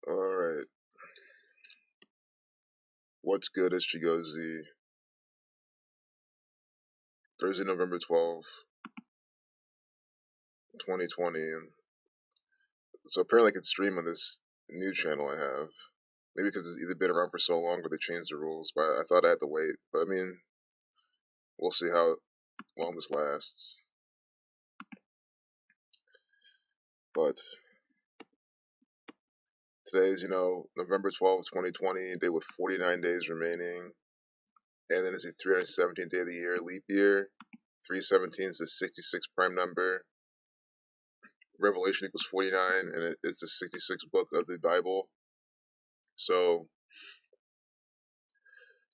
Alright. What's good, it's Chigozy. Thursday, November 12th, 2020. And so apparently I can stream on this new channel I have. Maybe because it's either been around for so long or they changed the rules, but I thought I had to wait. But I mean, we'll see how long this lasts. But today's, November 12th, 2020, day with 49 days remaining. And then it's the 317th day of the year, leap year. 317 is the 66 prime number. Revelation equals 49, and it's the 66th book of the Bible. So,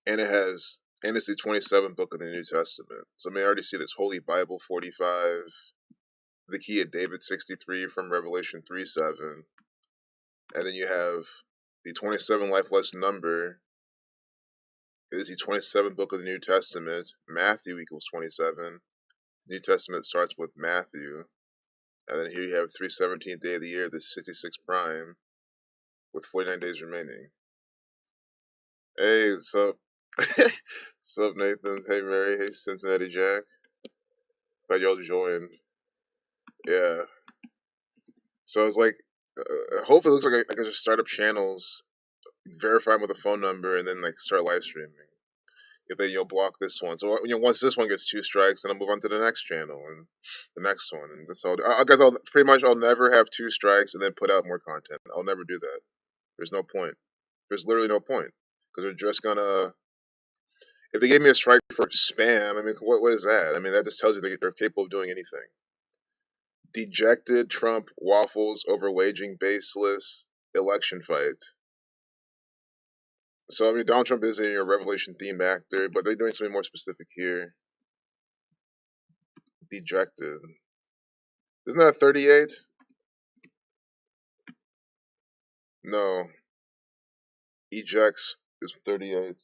and it's the 27th book of the New Testament. So, I already see this Holy Bible 45, the Key of David 63 from Revelation 3:7, and then you have the 27 life lesson number. It is the 27th book of the New Testament. Matthew equals 27. The New Testament starts with Matthew. And then here you have 317th day of the year, the 66 prime, with 49 days remaining. Hey, what's up? What's up, Nathan? Hey, Mary. Hey, Cincinnati Jack. Glad y'all joined. Yeah. So it's like, hopefully it looks like I can just start up channels, verify them with a phone number, and then like start live streaming. If they block this one, so once this one gets 2 strikes, then I'll move on to the next channel and the next one, and that's all. Guys, I'll never have 2 strikes and then put out more content. I'll never do that. There's no point. There's literally no point because they're just gonna. If they gave me a strike for spam, I mean, what is that? I mean, that just tells you they're capable of doing anything. Dejected Trump waffles over waging baseless election fight. So, I mean, Donald Trump is a Revelation themed actor, but they're doing something more specific here. Dejected. Isn't that 38? No. Ejects is 38.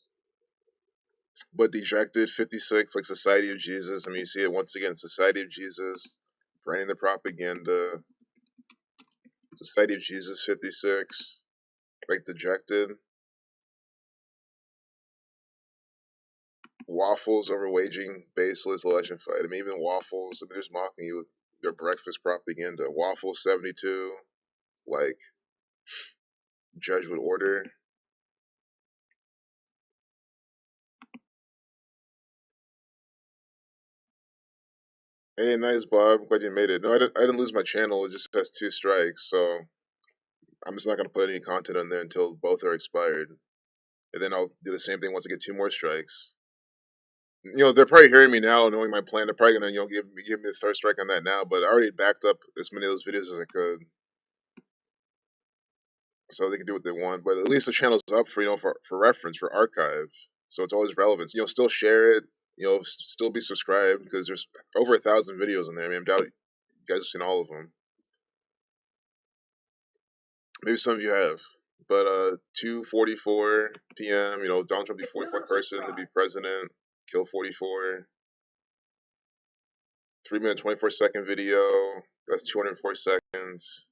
But dejected, 56, like Society of Jesus. I mean, you see it once again, Society of Jesus, branding the propaganda. Society of Jesus, 56, like dejected. Waffles over waging baseless election fight. I mean, even Waffles, I mean, they're just mocking you with their breakfast propaganda. Waffles, 72, like Jesuit order. Hey, nice, Bob. Glad you made it. No, I didn't lose my channel. It just has 2 strikes, so I'm just not going to put any content on there until both are expired. And then I'll do the same thing once I get 2 more strikes. They're probably hearing me now, knowing my plan. They're probably going to, give me the 3rd strike on that now, but I already backed up as many of those videos as I could. So they can do what they want. But at least the channel's up for reference, for archive. So it's always relevant. Still share it. Still be subscribed because there's over 1,000 videos in there. I mean, I doubt you guys have seen all of them. Maybe some of you have. But 2:44 p.m. Donald Trump be 44th person to be president, kill 44. 3-minute 24-second video. That's 204 seconds.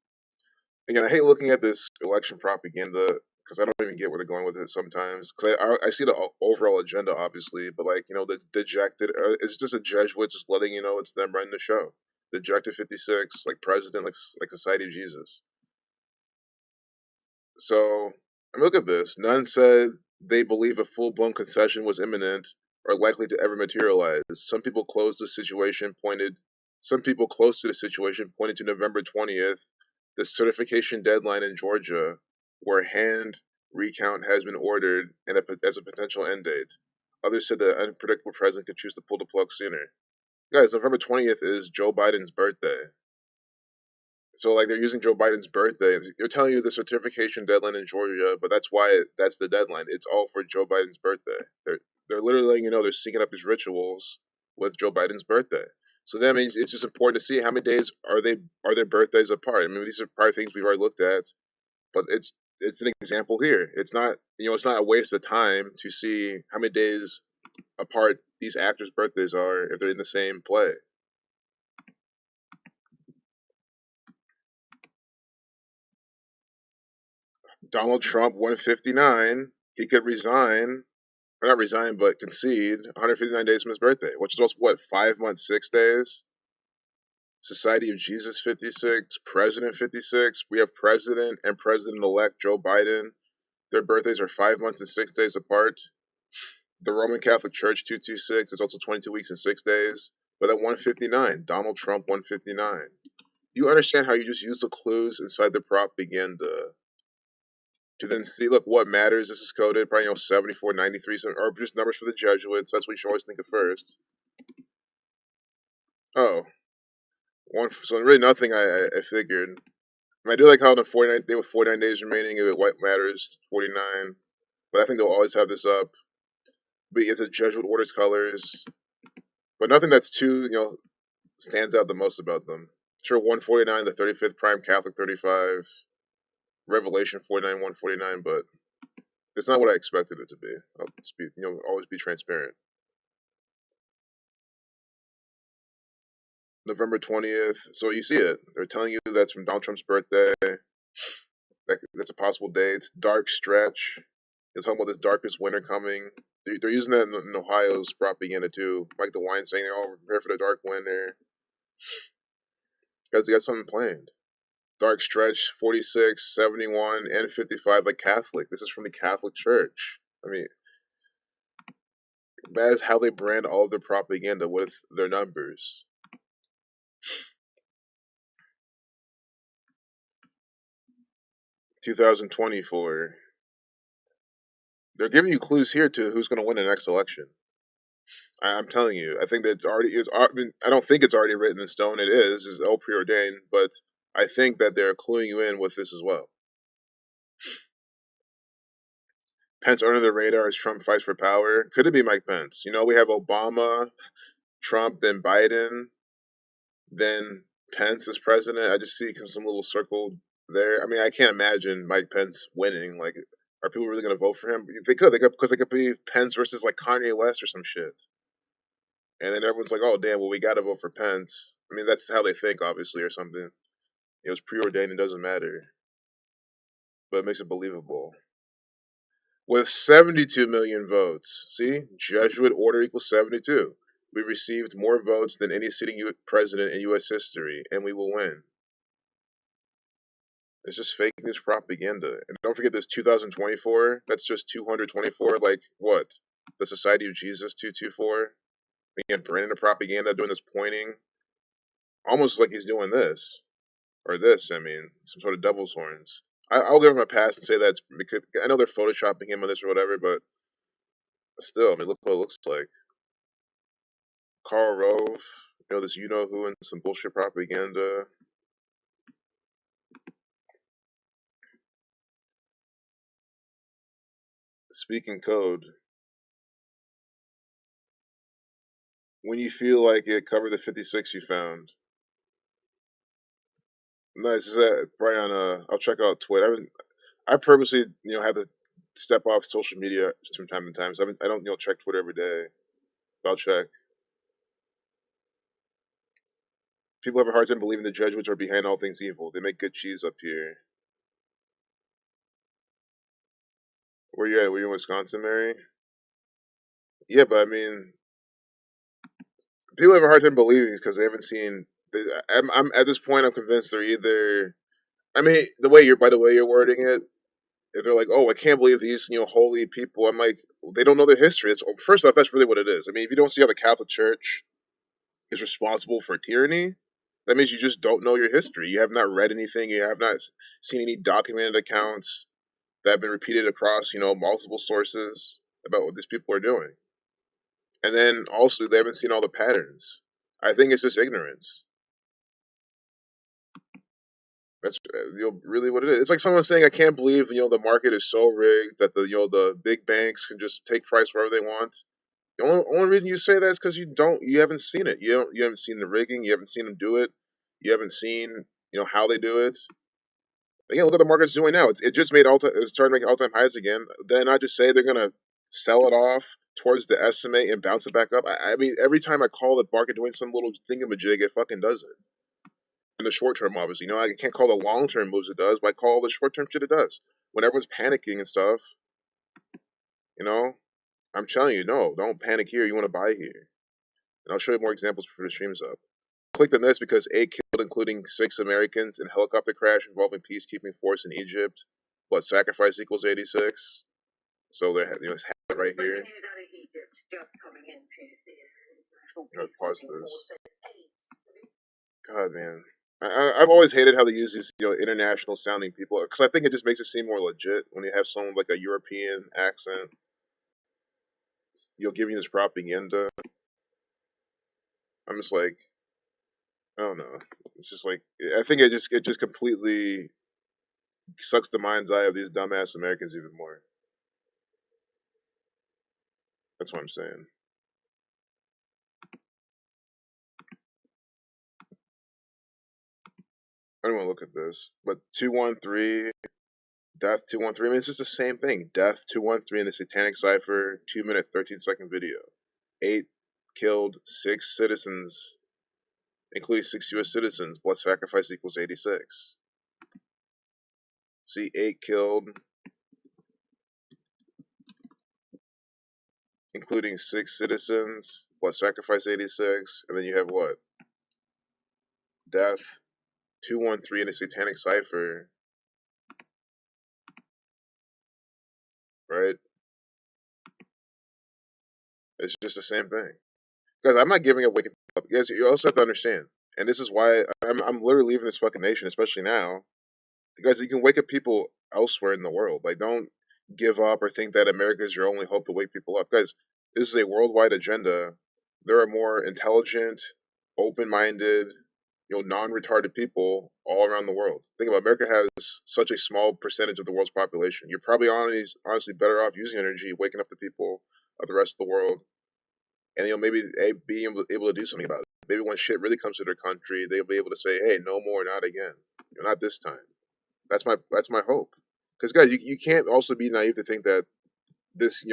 Again, I hate looking at this election propaganda because I don't even get where they're going with it sometimes. Because I see the overall agenda, obviously, but the dejected, it's just a Jesuit just letting you know it's them running the show. Dejected 56, like president, like Society of Jesus. So, I mean, look at this. None said they believe a full-blown concession was imminent or likely to ever materialize. Some people close to the situation pointed to November 20th, the certification deadline in Georgia, where hand recount has been ordered and as a potential end date. Others said the unpredictable president could choose to pull the plug sooner. Guys, November 20th is Joe Biden's birthday. So, they're using Joe Biden's birthday. They're telling you the certification deadline in Georgia, but that's why that's the deadline. It's all for Joe Biden's birthday. They're literally letting you know they're syncing up these rituals with Joe Biden's birthday. So that means it's just important to see how many days are their birthdays apart. I mean, these are probably things we've already looked at, but it's an example here. It's not it's not a waste of time to see how many days apart these actors' birthdays are if they're in the same play. Donald Trump 159. He could resign, or not resign, but concede 159 days from his birthday, which is also what, 5 months, 6 days. Society of Jesus 56, President 56. We have President and President elect Joe Biden. Their birthdays are 5 months and 6 days apart. The Roman Catholic Church 226. It's also 22 weeks and 6 days. But at 159, Donald Trump 159. You understand how you just use the clues inside the propaganda to then see, look, what matters. This is coded, probably 74, 93, or just numbers for the Jesuits. That's what you should always think of first. Oh, so really nothing. I figured. I do like how on the 49 day with 49 days remaining, if what matters 49. But I think they'll always have this up. But it's the Jesuit orders colors, but nothing that's too stands out the most about them. Sure, 149, the 35th prime Catholic 35, Revelation 49, 149, but it's not what I expected it to be. I'll just be, always be transparent. November 20th. So you see it. They're telling you that's from Donald Trump's birthday. That's a possible date. Dark stretch. They're talking about this darkest winter coming. They're using that in Ohio's propaganda too. Like the wine saying they're all prepare for the dark winter. Because they got something planned. Dark stretch 46, 71, and 55 like Catholic. This is from the Catholic Church. I mean, that is how they brand all of their propaganda with their numbers. 2024. They're giving you clues here to who's going to win the next election. I'm telling you, I think that it's already is. I mean, I don't think it's already written in stone. It is all preordained, but I think that they're cluing you in with this as well. Pence under the radar as Trump fights for power. Could it be Mike Pence? We have Obama, Trump, then Biden, then Pence as president. I just see some little circle there. I mean, I can't imagine Mike Pence winning. Like, are people really going to vote for him? They could, because they could be Pence versus like Kanye West or some shit. And then everyone's like, "Oh, damn! Well, we got to vote for Pence." I mean, that's how they think, obviously, or something. It was preordained; it doesn't matter, but it makes it believable. With 72 million votes, see, Jesuit order equals 72. We received more votes than any sitting president in U.S. history, and we will win. It's just fake news propaganda. And don't forget this 2024. That's just 224. Like what? The Society of Jesus 224. Again, branding the propaganda, doing this pointing, almost like he's doing this. Or this, I mean, some sort of devil's horns. I'll give him a pass and say that's because I know they're photoshopping him on this or whatever, but still, I mean, look what it looks like. Karl Rove, this who and some bullshit propaganda. Speaking code. When you feel like it, cover the 56 you found. Nice. Is that probably on? I'll check out Twitter. I purposely, have to step off social media from time to time. So I don't, check Twitter every day. But I'll check. People have a hard time believing the Jesuits are behind all things evil. They make good cheese up here. Where you at? Were you in Wisconsin, Mary? Yeah, but I mean, people have a hard time believing because they haven't seen. I'm at this point. I'm convinced they're either. I mean, by the way you're wording it, if they're like, "Oh, I can't believe these, holy people," I'm like, they don't know their history. First off, that's really what it is. I mean, if you don't see how the Catholic Church is responsible for tyranny, that means you just don't know your history. You have not read anything. You have not seen any documented accounts that have been repeated across, multiple sources about what these people are doing. And then also, they haven't seen all the patterns. I think it's just ignorance. That's really what it is. It's like someone saying, "I can't believe the market is so rigged that the big banks can just take price wherever they want." The only reason you say that is because you haven't seen it. You haven't seen the rigging. You haven't seen them do it. You haven't seen how they do it. Again, look what the market's doing now. It just made it's starting to make all time highs again. Then I just say they're gonna sell it off towards the estimate and bounce it back up. I mean, every time I call the market doing some little thingamajig, it fucking does it. In the short term, obviously, I can't call the long term moves it does, but I call the short term shit it does. when everyone's panicking and stuff, you know, I'm telling you, no, don't panic here. You want to buy here. And I'll show you more examples before the stream's up. Clicked on this because 8 killed, including 6 Americans, in helicopter crash involving peacekeeping force in Egypt. What sacrifice equals 86? So they have, have it right here. Pause this. God, man. I've always hated how they use these, international sounding people because I think it just makes it seem more legit when you have someone with like a European accent, giving this propaganda. I'm just like, I don't know. It's just like I think it just completely sucks the mind's eye of these dumbass Americans even more. That's what I'm saying. I don't want to look at this, but 213 Death 213. I mean, it's just the same thing. Death 213 in the Satanic Cipher 2-minute 13-second video. 8 killed, 6 citizens, including 6 U.S. citizens. Blood sacrifice equals 86. See, 8 killed, including 6 citizens. Blood sacrifice 86, and then you have what? Death 213 in the Satanic Cipher, right? It's just the same thing. Guys, I'm not giving up waking up. Guys, you also have to understand, and this is why I'm literally leaving this fucking nation, especially now. Guys, you can wake up people elsewhere in the world. Like, don't give up or think that America is your only hope to wake people up. Guys, this is a worldwide agenda. There are more intelligent, open-minded, non-retarded people all around the world. Think about it, America has such a small percentage of the world's population. You're probably honestly better off using energy, waking up the people of the rest of the world, and maybe being able to do something about it. Maybe when shit really comes to their country, they'll be able to say, "Hey, no more, not again, not this time." That's my hope. Because guys, you can't also be naive to think that this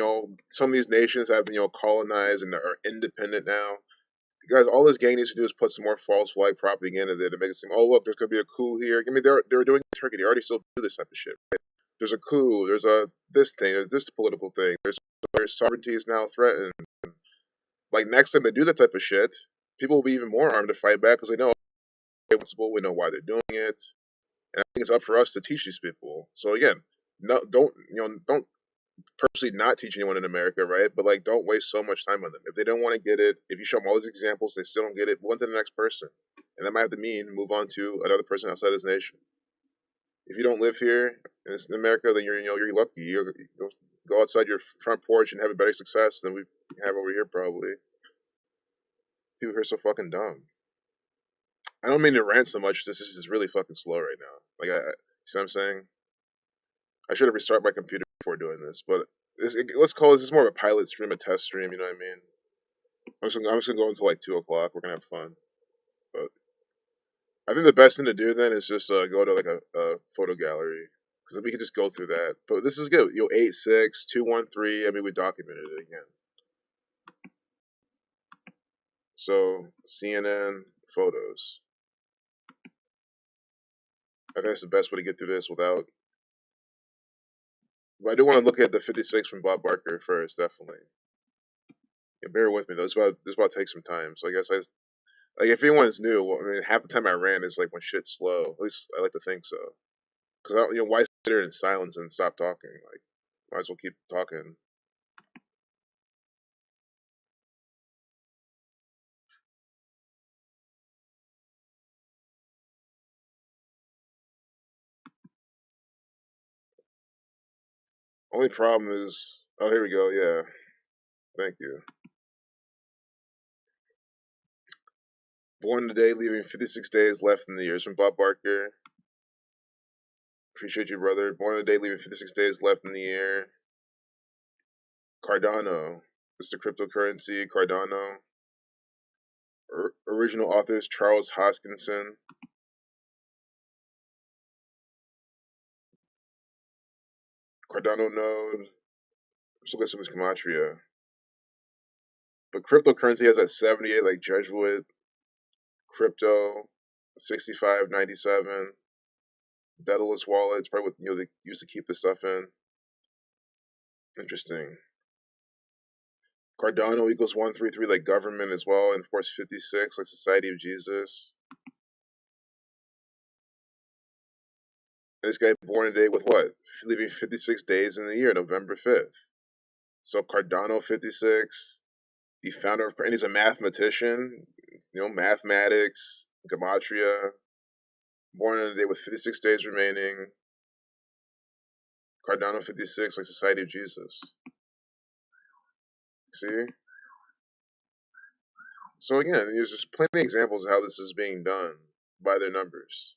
some of these nations have colonized and are independent now. Guys, all this gang needs to do is put some more false flag propaganda there to make it seem, oh look, there's gonna be a coup here. I mean, they're doing it in Turkey. They already still do this type of shit. Right? There's a coup. There's a this thing. There's this political thing. Their sovereignty is now threatened. Like next time they do that type of shit, people will be even more armed to fight back because they know we know why they're doing it. And I think it's up for us to teach these people. So again, no, don't purposely not teach anyone in America, right? But like, don't waste so much time on them. If they don't want to get it, if you show them all these examples, they still don't get it. Move on to the next person, and that might have to mean move on to another person outside this nation. If you don't live here in America, then you're lucky. You go outside your front porch and have a better success than we have over here, probably. People here are so fucking dumb. I don't mean to rant so much. This is really fucking slow right now. Like, see what I'm saying? I should have restarted my computer before doing this, but let's call this more of a pilot stream, a test stream. You know what I mean? I'm just gonna go until like 2 o'clock. We're gonna have fun, but I think the best thing to do then is just go to like a photo gallery because we can just go through that. But this is good. 86213. I mean, we documented it again. So CNN photos. I think that's the best way to get through this without. But I do want to look at the 56 from Bob Barker first, definitely. Yeah, bear with me though. This about to take some time. So I guess like if anyone's new, well, I mean, half the time I ran is like when shit's slow. At least I like to think so. Because I don't, why sit there in silence and stop talking? Like, might as well keep talking. Only problem is, oh, here we go. Yeah, thank you. Born today, leaving 56 days left in the year. It's from Bob Barker. Appreciate you, brother. Born today, leaving 56 days left in the year. Cardano. This is the cryptocurrency. Cardano. Original authors Charles Hoskinson. Cardano node. Let's look at some of this Gematria. But cryptocurrency has that 78, like Jesuit. Crypto. 6597. Daedalus wallet. It's probably what they used to keep this stuff in. Interesting. Cardano equals 133, like government as well, and of course 56, like Society of Jesus. And this guy born a day with what? Leaving 56 days in the year, November 5th. So Cardano 56, the founder of, and he's a mathematician, mathematics, Gematria, born in a day with 56 days remaining. Cardano 56, like Society of Jesus. See? So again, there's just plenty of examples of how this is being done by their numbers.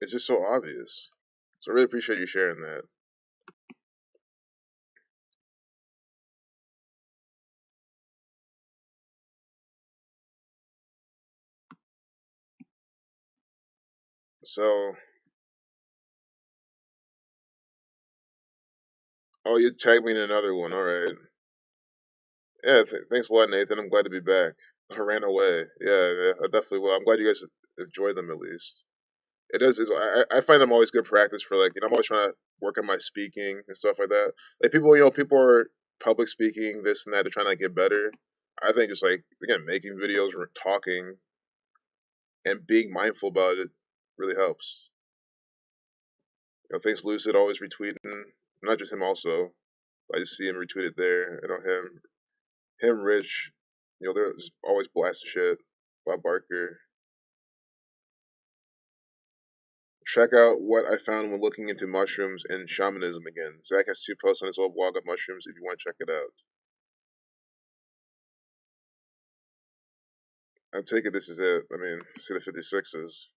It's just so obvious. So I really appreciate you sharing that. So, oh, you tagged me in another one. All right. Yeah, thanks a lot, Nathan. I'm glad to be back. I ran away. Yeah, I definitely will. I'm glad you guys enjoy them at least. It does. I find them always good practice for I'm always trying to work on my speaking and stuff like that. Like people are public speaking this and that. They're trying to get better. I think just again making videos or talking and being mindful about it really helps. Thanks Lucid always retweeting. Not just him also. I just see him retweeted there. Him, Rich. They're just always blasting shit. Bob Barker. Check out what I found when looking into mushrooms and shamanism again. Zach has 2 posts on his old blog of mushrooms if you want to check it out. I'm taking this as it. I mean, see the 56s.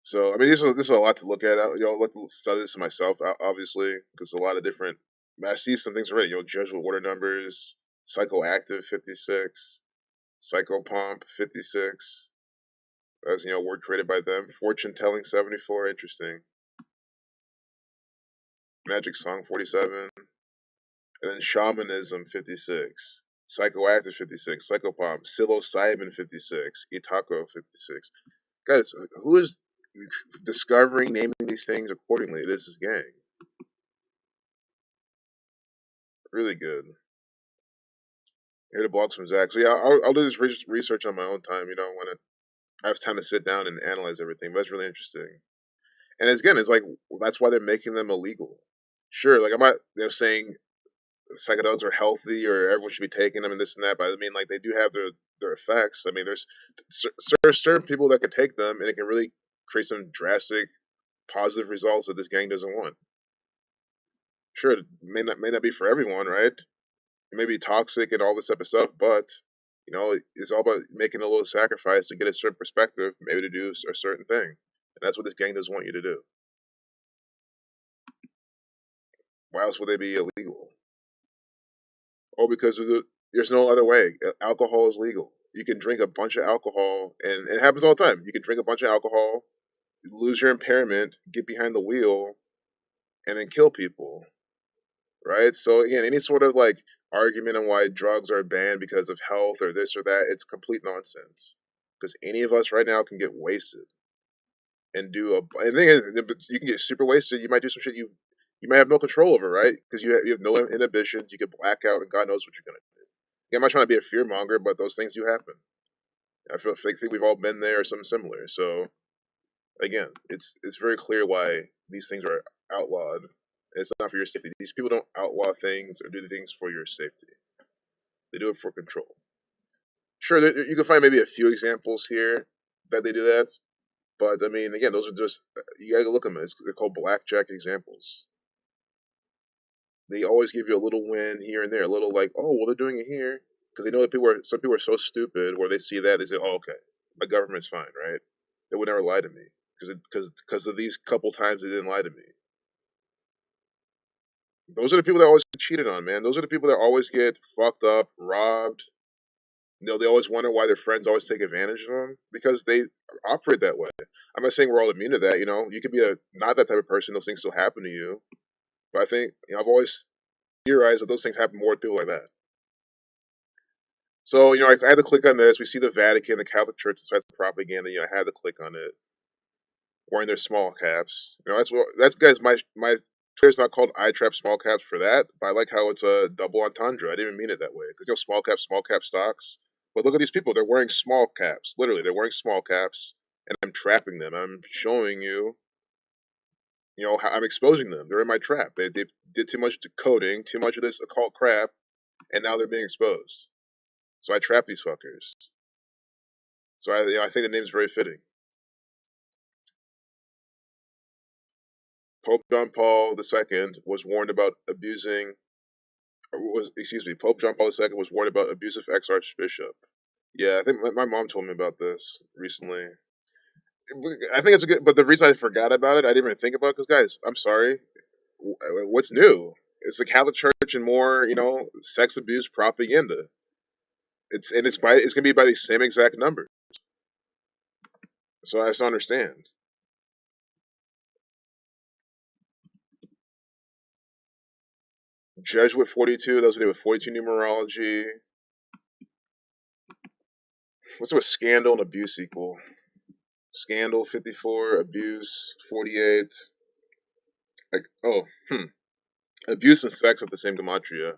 So, I mean, this is a lot to look at. I'll let to study this myself, obviously, because a lot of different. I see some things already. Jesuit order numbers, psychoactive 56, psychopomp 56. As word created by them. Fortune telling 74. Interesting. Magic song 47. And then shamanism 56. Psychoactive 56. Psychopomp. Psilocybin 56. Itako 56. Guys, who is discovering, naming these things accordingly? It is this gang. Really good. Here the blogs from Zach. So yeah, I'll do this research on my own time. When I have time to sit down and analyze everything. But it's really interesting. And again, it's that's why they're making them illegal. Sure, I'm not saying psychedelics are healthy or everyone should be taking them and this and that, but I mean they do have their effects. I mean there's certain people that can take them and it can really create some drastic positive results that this gang doesn't want. Sure, it may not be for everyone, right? It may be toxic and all this type of stuff, but it's all about making a little sacrifice to get a certain perspective, maybe to do a certain thing, and that's what this gang doesn't want you to do. Why else would they be illegal? Oh, because there's no other way. Alcohol is legal. You can drink a bunch of alcohol, and it happens all the time. You can drink a bunch of alcohol, lose your impairment, get behind the wheel, and then kill people. Right? So again, any sort of argument on why drugs are banned because of health or this or that, it's complete nonsense. Because any of us right now can get wasted and do and the thing is, you can get super wasted. You might do some shit you might have no control over, right? Because you have no inhibitions. You could black out, and God knows what you're gonna do. Yeah, I'm not trying to be a fear monger, but those things do happen. I think we've all been there or something similar. So again, it's very clear why these things are outlawed. It's not for your safety. These people don't outlaw things or do things for your safety. They do it for control. Sure, you can find maybe a few examples here that they do that, but I mean, again, those are just you gotta look at them. They're called blackjack examples. They always give you a little win here and there, a little oh, well, they're doing it here because they know that some people are so stupid where they see that they say, oh, okay, my government's fine, right? They would never lie to me because of these couple times they didn't lie to me. Those are the people that always get cheated on, man. Those are the people that always get fucked up, robbed. They always wonder why their friends always take advantage of them because they operate that way. I'm not saying we're all immune to that. You could be not that type of person. Those things still happen to you. But I think I've always theorized that those things happen more to people like that. So, I had to click on this. We see the Vatican, the Catholic Church decides propaganda. I had to click on it, wearing their small caps. That's guys. My Twitter's not called I trap small caps for that, but I like how it's a double entendre. I didn't even mean it that way because small cap stocks. But look at these people; they're wearing small caps. Literally, they're wearing small caps, and I'm trapping them. I'm showing you, how I'm exposing them. They're in my trap. They did too much decoding, too much of this occult crap, and now they're being exposed. So I trap these fuckers. So I think the name is very fitting. Pope John Paul II was warned about abusing. Was excuse me, Pope John Paul II was warned about abusive ex-archbishop. Yeah, I think my mom told me about this recently. I think it's a good, but the reason I forgot about it, I didn't even think about it, because guys, I'm sorry, what's new? It's the Catholic Church and more, sex abuse propaganda. It's gonna be by the same exact number. So I just don't understand. Jesuit 42, those who do with 42 numerology. What's with scandal and abuse equal? Scandal 54, abuse 48. Like, abuse and sex have the same gematria.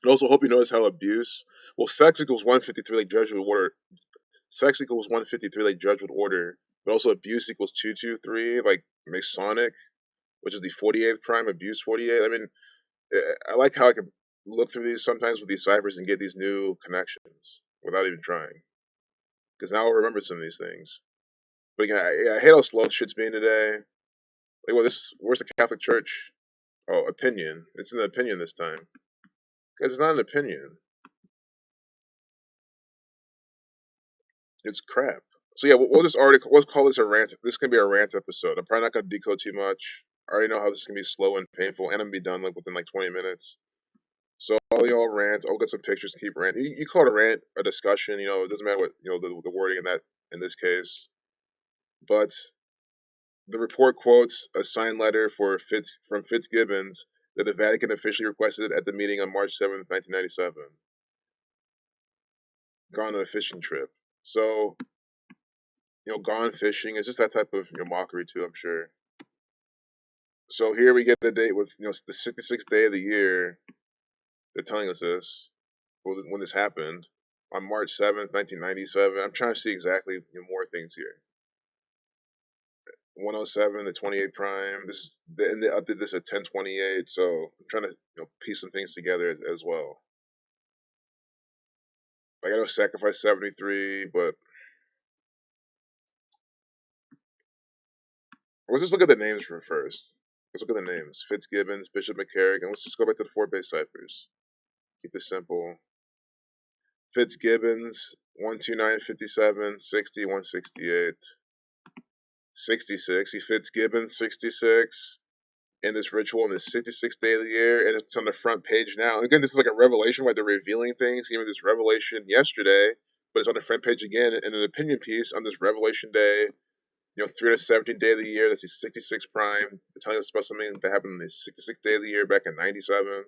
And also, hope you notice how abuse, well, sex equals 153 like Jesuit order. Sex equals 153 like Jesuit order, but also abuse equals 223 like Masonic, which is the 48th prime, abuse 48. I mean, I like how I can look through these sometimes with these ciphers and get these new connections without even trying. Because now I'll remember some of these things. But again, I hate how slow shit's being today. Like, well, where's the Catholic Church? Oh, opinion. It's an opinion this time. Guys, it's not an opinion. It's crap. So yeah, we'll call this a rant. This can be a rant episode. I'm probably not gonna decode too much. I already know how this is gonna be slow and painful, and I'm gonna be done within 20 minutes. So all y'all rant. I'll get some pictures to keep ranting. You call it a rant, a discussion. It doesn't matter what the wording in this case. But the report quotes a signed letter from Fitzgibbons that the Vatican officially requested at the meeting on March 7th, 1997. Gone on a fishing trip. So, gone fishing is just that type of mockery too, I'm sure. So here we get a date with the 66th day of the year. They're telling us this when this happened on March 7th, 1997. I'm trying to see exactly more things here. 107 to 28 prime. And they updated this at 1028. So I'm trying to piece some things together as well. Like I know sacrifice 73, but let's just look at the names first. Let's look at the names. Fitzgibbons, Bishop McCarrick, and let's just go back to the 4-base ciphers. Keep it simple. Fitzgibbons, 129, 57, 60, 168, 66. He Fitzgibbons, 66. In this ritual in the 66th day of the year, and it's on the front page now. Again, this is like a revelation where they're revealing things. He gave this revelation yesterday, but it's on the front page again in an opinion piece on this revelation day. 317th day of the year. That's the 66 prime. They're telling us about something that happened on the 66th day of the year back in 97.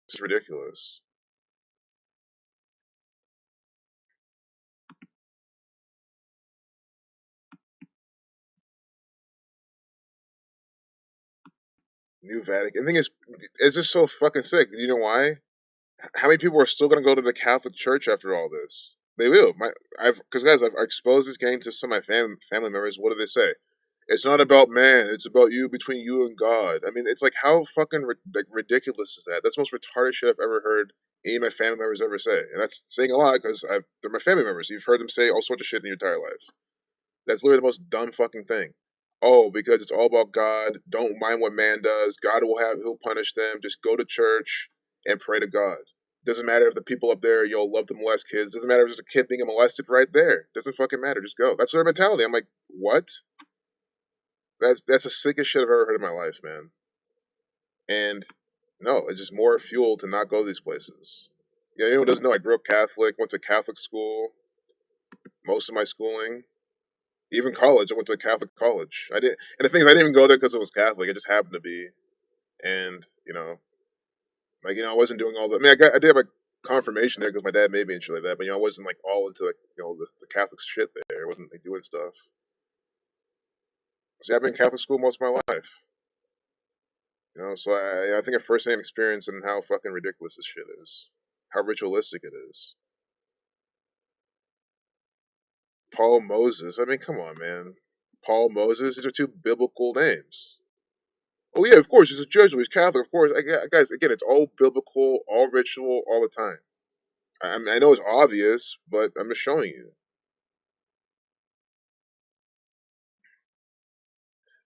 It's ridiculous. New Vatican. The thing is, it's just so fucking sick. You know why? How many people are still going to go to the Catholic Church after all this? They will. Because guys, I've exposed this game to some of my family members. What do they say? It's not about man. It's about you, between you and God. I mean, it's like, how fucking ridiculous is that? That's the most retarded shit I've ever heard any of my family members ever say, and that's saying a lot because they're my family members. You've heard them say all sorts of shit in your entire life. That's literally the most dumb fucking thing. Oh, because it's all about God. Don't mind what man does. God he'll punish them. Just go to church and pray to God. Doesn't matter if the people up there, love to molest kids. Doesn't matter if there's a kid being molested right there. Doesn't fucking matter. Just go. That's their mentality. I'm like, what? That's the sickest shit I've ever heard in my life, man. And no, it's just more fuel to not go to these places. Yeah, anyone doesn't know, I grew up Catholic, went to Catholic school, most of my schooling. Even college, I went to a Catholic college. And the thing is, I didn't even go there because it was Catholic. It just happened to be. And, Like, I wasn't doing all the. I mean, I did have a confirmation there because my dad made me and shit like that. But I wasn't like all into like the Catholic shit there. I wasn't like doing stuff. See, I've been in Catholic school most of my life. So I think a first-hand experience and how fucking ridiculous this shit is, how ritualistic it is. Paul Moses. I mean, come on, man. Paul Moses. These are two biblical names. Oh yeah, of course. He's a Jesuit. He's Catholic. Of course. Guys, again, it's all biblical, all ritual, all the time. I mean, I know it's obvious, but I'm just showing you.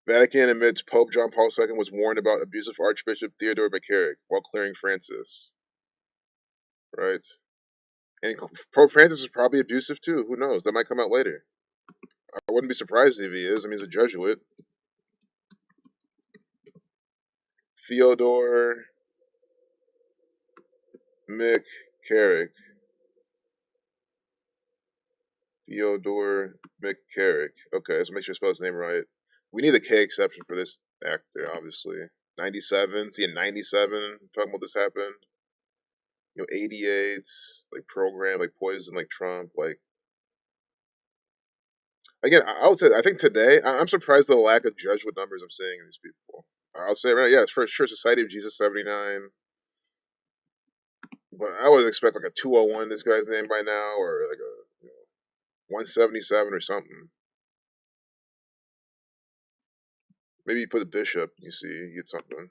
Vatican admits Pope John Paul II was warned about abusive Archbishop Theodore McCarrick while clearing Francis. Right. And Pope Francis is probably abusive too. Who knows? That might come out later. I wouldn't be surprised if he is. I mean, he's a Jesuit. Theodore McCarrick. Theodore McCarrick. Okay, let's make sure I spell his name right. We need a K exception for this actor, obviously. 97. See, in 97, talking about this happened. 88, like program, like poison, like Trump, like. Again, I would say, I think today, I'm surprised at the lack of Jesuit numbers I'm seeing in these people. I'll say, right, yeah, it's for sure Society of Jesus 79. But I would expect like a 201, this guy's name by now, or like a 177 or something. Maybe you put a bishop, you see, you get something.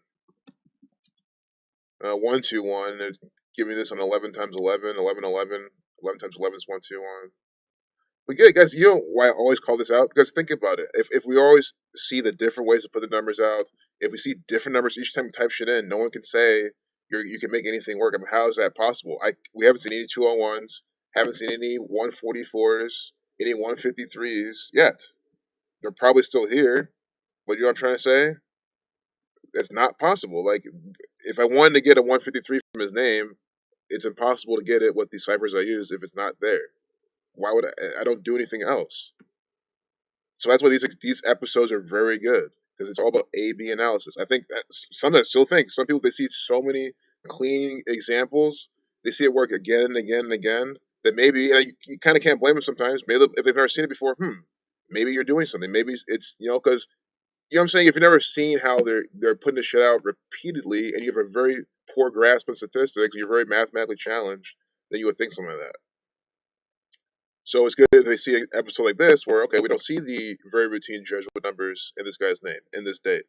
121, they're giving this on 11 times 11, 11, 11. 11 times 11 is 121. But yeah, guys, you know why I always call this out? Because think about it. If we always see the different ways to put the numbers out, if we see different numbers each time we type shit in, no one can say you can make anything work. I mean, how is that possible? We haven't seen any 201s, haven't seen any 144s, any 153s yet. They're probably still here, but you know what I'm trying to say? It's not possible. Like, if I wanted to get a 153 from his name, it's impossible to get it with the ciphers I use if it's not there. Why would I don't do anything else? So that's why these episodes are very good because it's all about A/B analysis. I think that some still think some people they see so many clean examples, they see it work again and again and again that maybe you kind of can't blame them sometimes. Maybe if they've never seen it before, maybe you're doing something. Maybe it's because what I'm saying. If you've never seen how they're putting this shit out repeatedly and you have a very poor grasp of statistics, you're very mathematically challenged, then you would think something like that. So it's good if they see an episode like this where, okay, we don't see the very routine Jesuit numbers in this guy's name, in this date.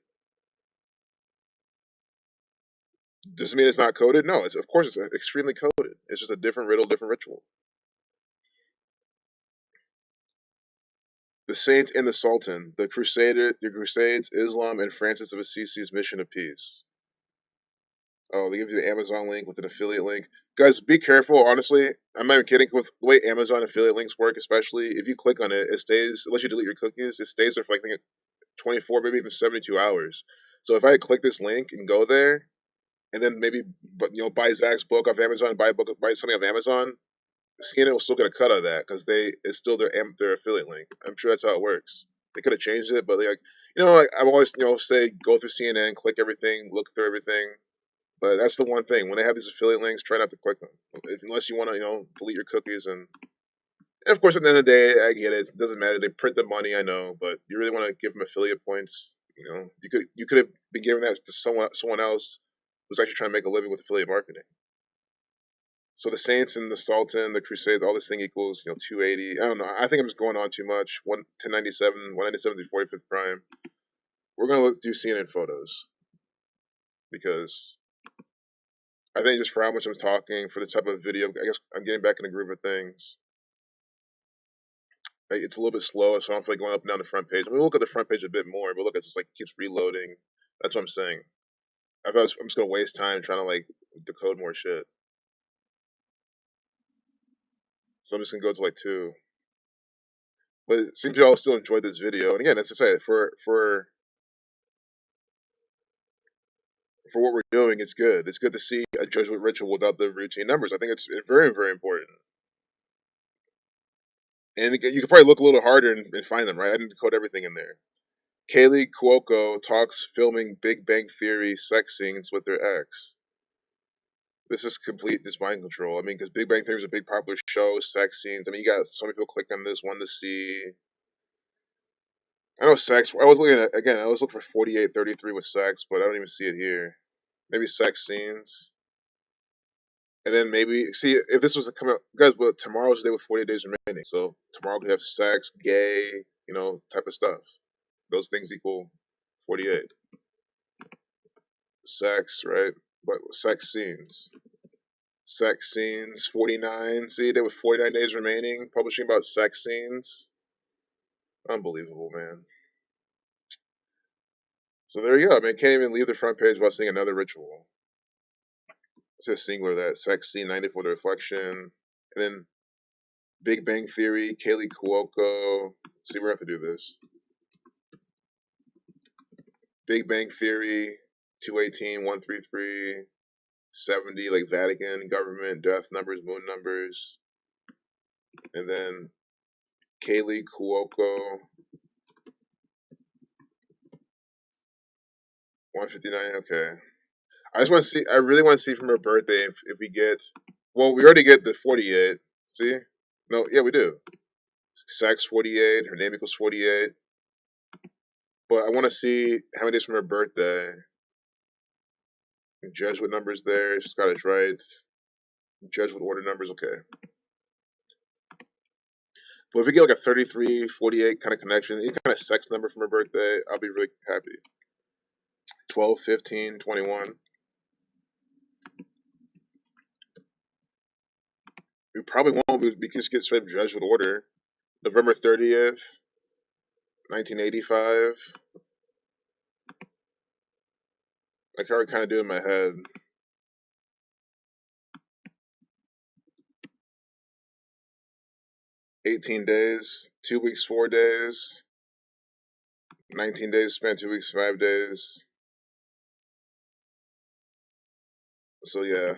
Does it mean it's not coded? No, of course it's extremely coded. It's just a different riddle, different ritual. The Saint and the Sultan, the Crusades, Islam, and Francis of Assisi's mission of peace. Oh, they give you the Amazon link with an affiliate link. Guys, be careful. Honestly, I'm not even kidding. With the way Amazon affiliate links work, especially if you click on it, it stays, unless you delete your cookies, it stays there for like 24, maybe even 72 hours. So if I click this link and go there, and then maybe buy Zach's book off Amazon, buy something off Amazon, CNN will still get a cut of that because it's still their affiliate link. I'm sure that's how it works. They could have changed it, but I'm always say go through CNN, click everything, look through everything. But that's the one thing when they have these affiliate links, try not to click them unless you want to delete your cookies and of course, at the end of the day, I get it. It doesn't matter. They print the money, I know, but you really want to give them affiliate points. You could have been giving that to someone else who's actually trying to make a living with affiliate marketing. So the Saints and the Sultan, the Crusades, all this thing equals 280. I don't know. I think I'm just going on too much. 197 to 45th prime. We're gonna do CNN photos because I think just for how much I'm talking for the type of video, I guess I'm getting back in the groove of things. It's a little bit slow, so I don't feel like going up and down the front page. I mean, we'll look at the front page a bit more, but look, it's just like it keeps reloading. That's what I'm saying. I'm just gonna waste time trying to like decode more shit. So I'm just gonna go to like 2. But it seems y'all still enjoyed this video. And again, as I say, for what we're doing, it's good. It's good to see a Jesuit ritual without the routine numbers. I think it's very, very important. And again, you can probably look a little harder and find them, right? I didn't decode everything in there. Kaylee Cuoco talks filming Big Bang Theory sex scenes with her ex. This is complete this mind control. I mean, because Big Bang Theory is a big popular show, sex scenes. I mean, you got so many people click on this one to see. I know sex. I was looking at again. I was looking for 4833 with sex, but I don't even see it here. Maybe sex scenes, and then maybe see if this was a come out, guys. But tomorrow's the day with 48 days remaining, so tomorrow could have sex, gay, type of stuff. Those things equal 48. Sex, right? But sex scenes. Sex scenes, 49. See, there with 49 days remaining, publishing about sex scenes. Unbelievable, man. So there you go. I mean, can't even leave the front page without seeing another ritual. It says singular that sex scene 94 the reflection. And then Big Bang Theory, Kaylee Cuoco. See, we're going to have to do this. Big Bang Theory, 218, 133, 70, like Vatican, government, death numbers, moon numbers. And then Kaylee Cuoco, 159. Okay. I just want to see. I really want to see from her birthday if we get. Well, we already get the 48. See? No, yeah, we do. Sex 48. Her name equals 48. But I want to see how many days from her birthday. Jesuit numbers there. She's got it right. Jesuit order numbers. Okay. But if we get like a 33, 48 kind of connection, any kind of sex number from her birthday, I'll be really happy. 12, 15, 21. We probably won't because we just get straight up Jesuit order. November 30th, 1985. I can already kind of do it in my head. 18 days, 2 weeks, 4 days, 19 days spent, 2 weeks, 5 days. So yeah.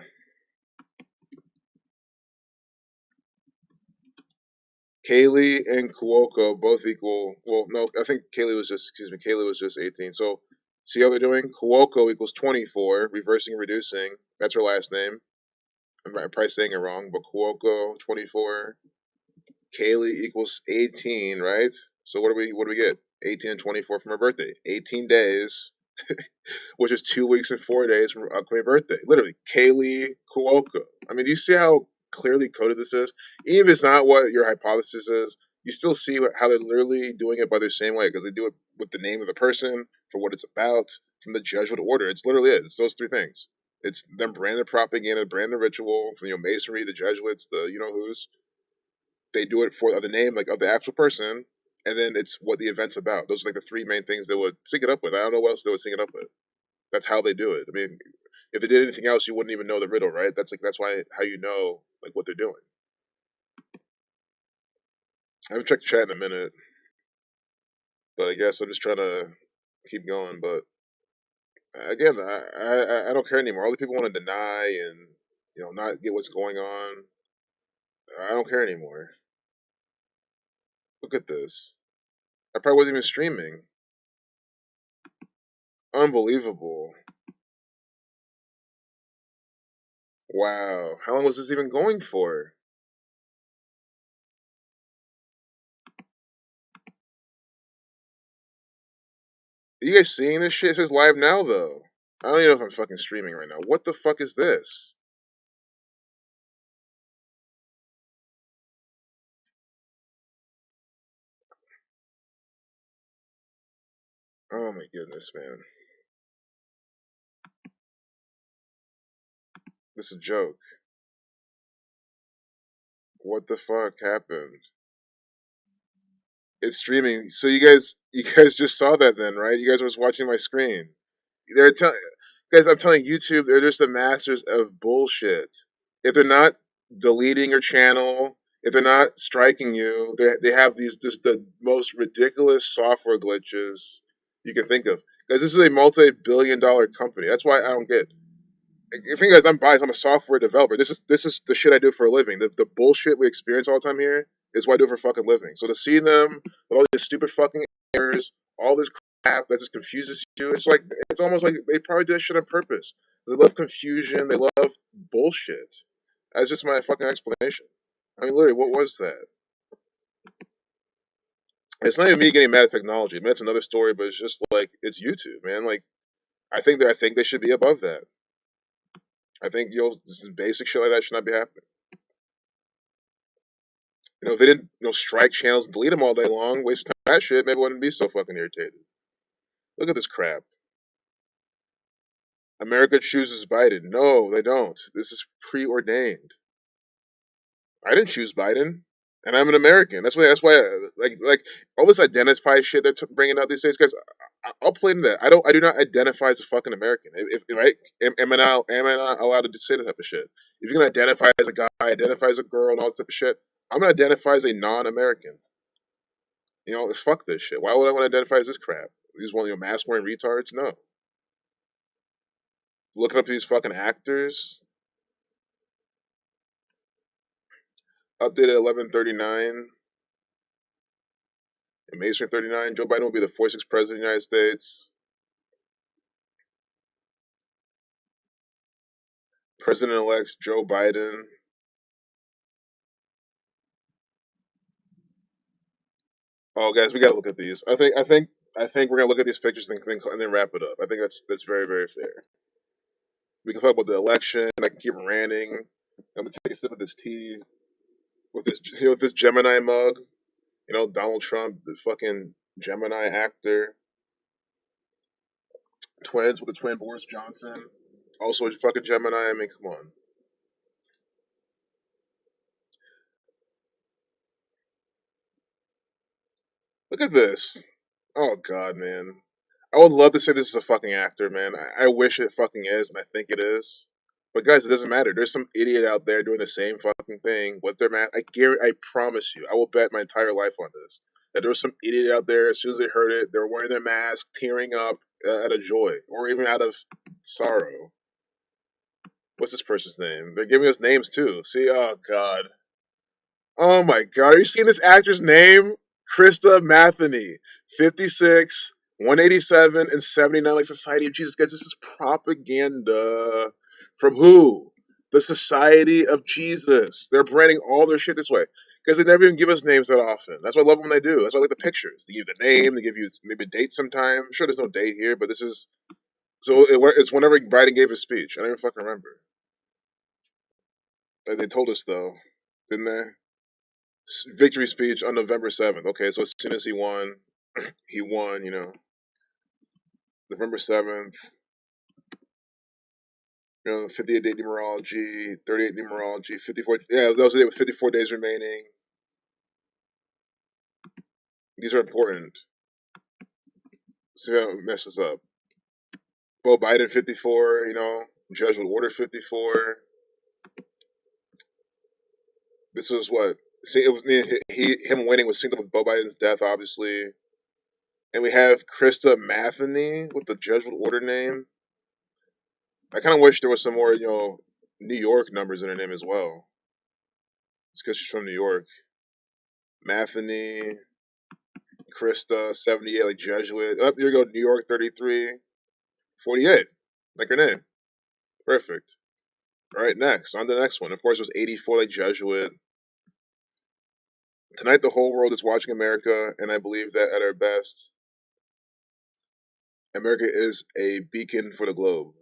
Kaylee and Cuoco both equal. Well, no, I think Kaylee was just. Excuse me, Kaylee was just 18. So see how they're doing? Cuoco equals 24, reversing and reducing. That's her last name. I'm probably saying it wrong, but Cuoco 24. Kaylee equals 18, right? So what do we get? 18 and 24 from her birthday. 18 days, which is 2 weeks and 4 days from her upcoming birthday. Literally, Kaylee Cuoco. I mean, do you see how clearly coded this is? Even if it's not what your hypothesis is, you still see how they're literally doing it by the same way because they do it with the name of the person, for what it's about, from the Jesuit order. It's literally it. It's those three things. It's them branded propaganda, branded ritual from Masonry, the Jesuits, the who's. They do it for the name like of the actual person, and then it's what the event's about. Those are like the three main things they would sync it up with. I don't know what else they would sync it up with. That's how they do it. I mean, if they did anything else, you wouldn't even know the riddle, right? That's why how you know like what they're doing. I haven't checked chat in a minute, but I guess I'm just trying to keep going. But again, I don't care anymore. All the people want to deny and not get what's going on. I don't care anymore. Look at this. I probably wasn't even streaming. Unbelievable. Wow. How long was this even going for? Are you guys seeing this shit? It says live now, though. I don't even know if I'm fucking streaming right now. What the fuck is this? Oh my goodness, man. This is a joke. What the fuck happened? It's streaming. So you guys just saw that then, right? You guys were just watching my screen. They're telling guys, I'm telling YouTube, they're just the masters of bullshit. If they're not deleting your channel, if they're not striking you, they have these just the most ridiculous software glitches you can think of. Because this is a multi-billion-dollar company. That's why I don't get. If you guys, I'm biased. I'm a software developer. This is the shit I do for a living. The bullshit we experience all the time here is what I do for a fucking living. So to see them with all these stupid fucking errors, all this crap that just confuses you, it's almost like they probably did that shit on purpose. They love confusion. They love bullshit. That's just my fucking explanation. I mean, literally, what was that? It's not even me getting mad at technology. I mean, that's another story, but it's just like it's YouTube, man. Like I think they should be above that. I think this basic shit like that should not be happening. If they didn't strike channels and delete them all day long, waste of time that shit, maybe I wouldn't be so fucking irritated. Look at this crap. America chooses Biden. No, they don't. This is preordained. I didn't choose Biden, and I'm an American. That's why. That's why. Like all this identify shit they're bringing out these days, guys. I'll play into that. I do not identify as a fucking American. If I am I not allowed to say that type of shit? If you're gonna identify as a guy, identify as a girl, and all that type of shit, I'm gonna identify as a non-American. Fuck this shit. Why would I want to identify as this crap? These mask wearing retards? No. Looking up these fucking actors. Updated 11/39. In May 39, Joe Biden will be the 46th president of the United States. President-elect Joe Biden. Oh, guys, we gotta look at these. I think we're gonna look at these pictures and then wrap it up. I think that's very very fair. We can talk about the election. I can keep ranting. I'm gonna take a sip of this tea with this Gemini mug. Donald Trump, the fucking Gemini actor, twins with the twin Boris Johnson, also a fucking Gemini. I mean, come on. Look at this. Oh god, man. I would love to say this is a fucking actor, man. I wish it fucking is, and I think it is. But guys, it doesn't matter. There's some idiot out there doing the same fucking thing with their mask. I promise you, I will bet my entire life on this. That there was some idiot out there. As soon as they heard it, they were wearing their mask, tearing up out of joy, or even out of sorrow. What's this person's name? They're giving us names too. See, oh god. Oh my god, are you seeing this actor's name? Krista Matheny, 56, 187, and 79, like Society of Jesus. Guys, this is propaganda. From who? The Society of Jesus. They're branding all their shit this way. Because they never even give us names that often. That's why I love when they do. That's why I like the pictures. They give you the name, they give you maybe a date sometime. I'm sure there's no date here, but this is. So it's whenever Biden gave his speech. I don't even fucking remember. They told us, though, didn't they? Victory speech on November 7th. Okay, so as soon as he won, November 7th, 58 day numerology, 38 numerology, 54. Yeah, that was the day with 54 days remaining. These are important. See how it messes up. Well, Biden 54, Judge would order 54. This was what? See, it was him winning was synced up with Bo Biden's death, obviously. And we have Krista Matheny with the Judge would order name. I kind of wish there was some more, New York numbers in her name as well. It's because she's from New York. Matheny, Krista, 78, like Jesuit. Up here you go, New York, 33, 48, like her name. Perfect. All right, next. On to the next one. Of course, it was 84, like Jesuit. Tonight, the whole world is watching America, and I believe that at our best, America is a beacon for the globe.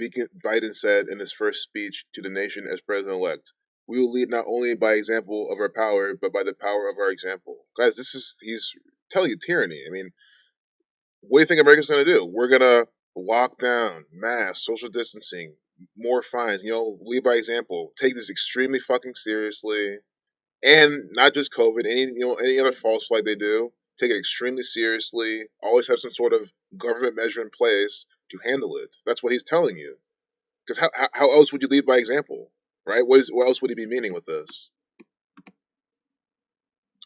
Biden said in his first speech to the nation as president elect. We will lead not only by example of our power, but by the power of our example. Guys, he's telling you tyranny. I mean, what do you think America's going to do? We're going to lock down, mask, social distancing, more fines, lead by example. Take this extremely fucking seriously. And not just COVID, any other false flag they do, take it extremely seriously. Always have some sort of government measure in place to handle it. That's what he's telling you. Because how else would you lead by example, right? What else would he be meaning with this?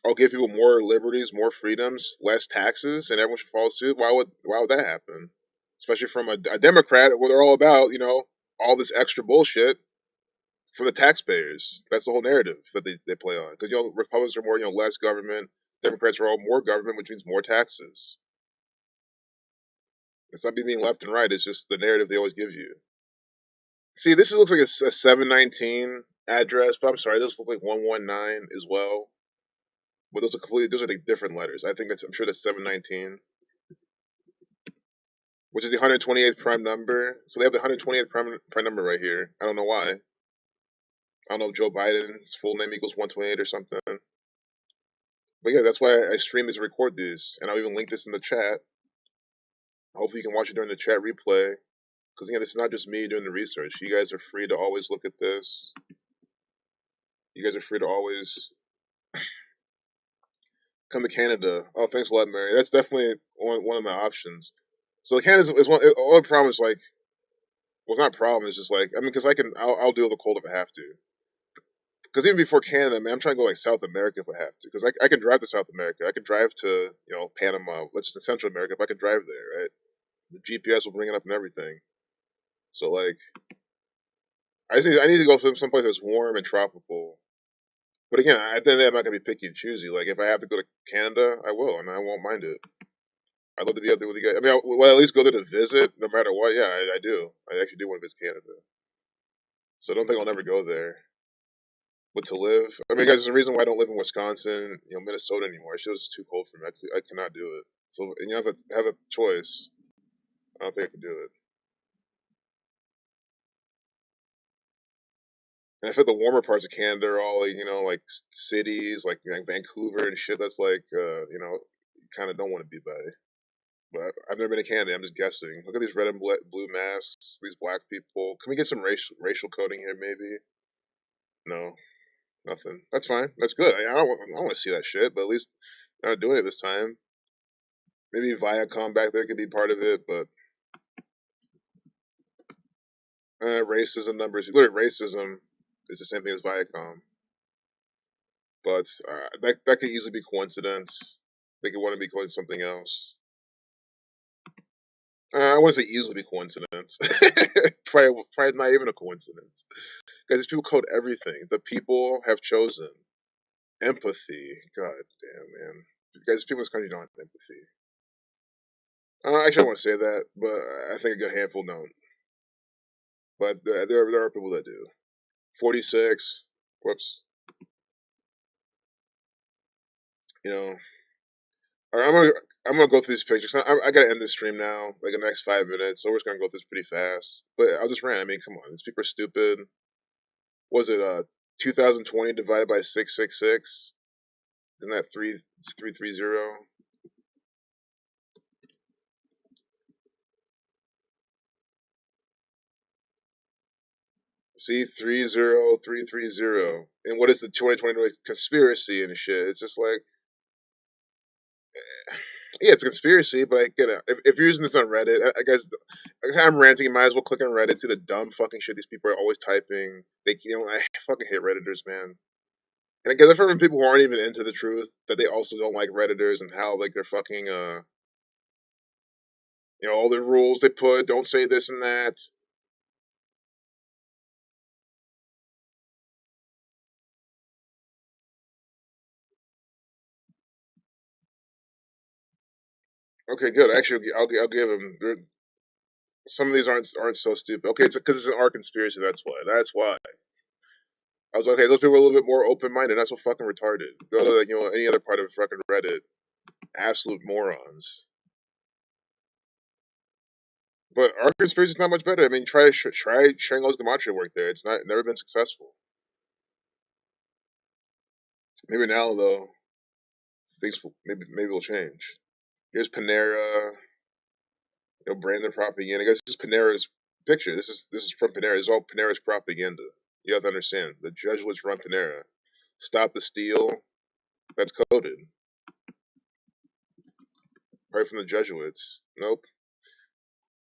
I'll give people more liberties, more freedoms, less taxes, and everyone should follow suit. Why would that happen? Especially from a Democrat, where they're all about all this extra bullshit for the taxpayers. That's the whole narrative that they play on. Because Republicans are more less government. Democrats are all more government, which means more taxes. It's not being left and right. It's just the narrative they always give you. See, this looks like a 719 address, but I'm sorry, this looks like 119 as well. But those are like different letters. I'm sure that's 719, which is the 128th prime number. So they have the 128th prime number right here. I don't know why. I don't know if Joe Biden's full name equals 128 or something. But yeah, that's why I stream these and record these, and I'll even link this in the chat. Hopefully, you can watch it during the chat replay. Because again, this is not just me doing the research. You guys are free to always look at this. You guys are free to always come to Canada. Oh, thanks a lot, Mary. That's definitely one of my options. So Canada is one. The only problem is like, well, it's not a problem. It's just like, I mean, because I'll deal with the cold if I have to. Because even before Canada, man, I'm trying to go like South America if I have to. Because I can drive to South America. I can drive to Panama. Let's just in Central America if I can drive there, right? The GPS will bring it up and everything. So like, I need to go someplace that's warm and tropical. But again, at the end of the day, I'm not gonna be picky and choosy. Like if I have to go to Canada, I will, and I won't mind it. I'd love to be out there with you guys. I mean, well, at least go there to visit, no matter what. Yeah, I do. I actually do want to visit Canada. So I don't think I'll never go there. But to live, I mean, guys, there's a reason why I don't live in Wisconsin, Minnesota anymore. It was too cold for me. I cannot do it. So, and you have a choice. I don't think I can do it. And I feel the warmer parts of Canada are all like, like cities, like Vancouver and shit. That's like, you kind of don't want to be by. But I've never been to Canada. I'm just guessing. Look at these red and blue masks. These black people. Can we get some racial coding here? Maybe. No, nothing. That's fine. That's good. I don't want to see that shit. But at least they're not doing it this time. Maybe Viacom back there could be part of it. But racism numbers. Literally, racism is the same thing as Viacom. But that could easily be coincidence. They could want to be calling something else. I wouldn't say easily be coincidence. Probably not even a coincidence. Guys, these people code everything. The people have chosen empathy. God damn, man. Guys, people in this country don't have empathy. Actually, I don't want to say that, but I think a good handful don't. But there are people that do. 46. Whoops. You know. All right, I'm gonna go through these pictures. I gotta end this stream now, like in the next 5 minutes. So we're just gonna go through this pretty fast. But I'll just rant. I mean, come on, these people are stupid. Was it 2020 divided by 666? Isn't that 330? See, 30330. And what is the 2020 conspiracy and shit? It's just like, yeah, it's a conspiracy, but I get it. If you're using this on Reddit, I guess I'm ranting. You might as well click on Reddit, see the dumb fucking shit these people are always typing. I fucking hate Redditors, man. And I guess I've heard from people who aren't even into the truth that they also don't like Redditors and how like they're fucking all the rules they put, don't say this and that. Okay, good. Actually, I'll give them. Some of these aren't so stupid. Okay, it's because it's an art conspiracy. That's why. That's why. I was like, okay. Those people are a little bit more open minded. That's what fucking retarded. Go to any other part of fucking Reddit. Absolute morons. But art conspiracy is not much better. I mean, try sharing those Gematria work there. It's not never been successful. Maybe now though, maybe will change. Here's Panera. Brand their propaganda. I guess this is Panera's picture. This is from Panera. This is all Panera's propaganda. You have to understand. The Jesuits run Panera. Stop the steal. That's coded. Right from the Jesuits. Nope.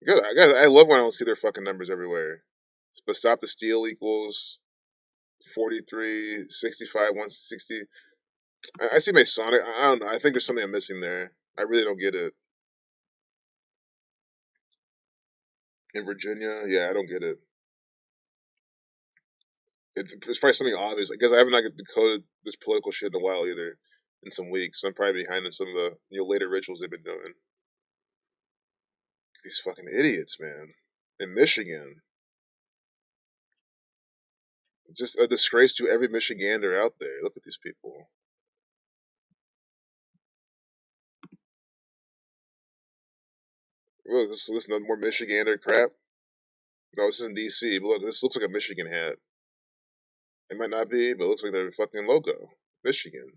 Good. I love when I don't see their fucking numbers everywhere. But stop the steal equals 43, 65, 160. I see Masonic. I don't know. I think there's something I'm missing there. I really don't get it. In Virginia, yeah, I don't get it. It's probably something obvious because I haven't like decoded this political shit in a while either. In some weeks, so I'm probably behind in some of the later rituals they've been doing. These fucking idiots, man. In Michigan, Just a disgrace to every Michigander out there. Look at these people. Look, this is no more Michigander crap. No, this is in DC, but look, this looks like a Michigan hat. It might not be, but it looks like their fucking logo. Michigan.